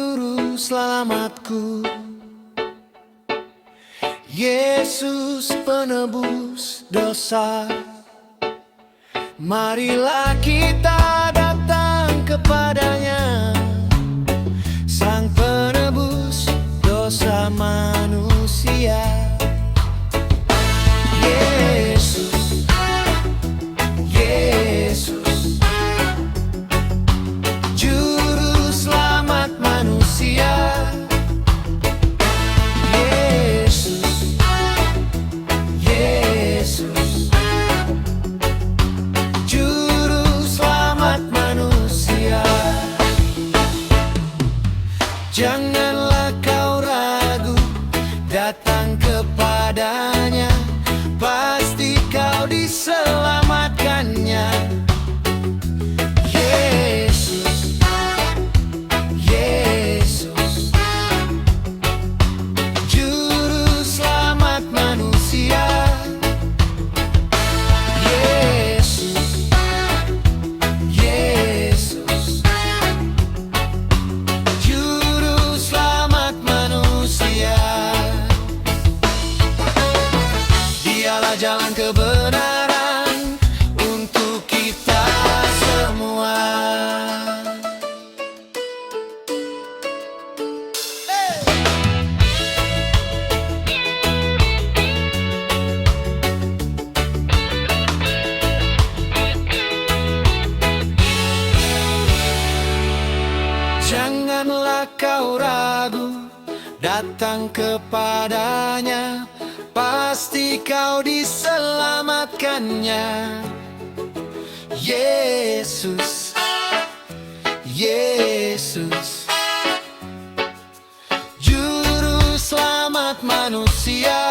juru selamatku, Yesus penebus dosa. Marilah kita datang kepadanya, Sang penebus dosa manusia. Yesus, Yesus, juru selamat manusia. Yesus, Yesus, juru selamat manusia. Janganlah kau ragu, datang kepadanya, pasti kau diselamatkannya. Yesus, Yesus, juru selamat manusia. Yesus, Yesus, juru selamat manusia. Dialah jalan kebenaran untuk kita semua. Janganlah kau ragu, datang kepadanya, pasti kau diselamatkannya. Yesus, Yesus, juru selamat manusia.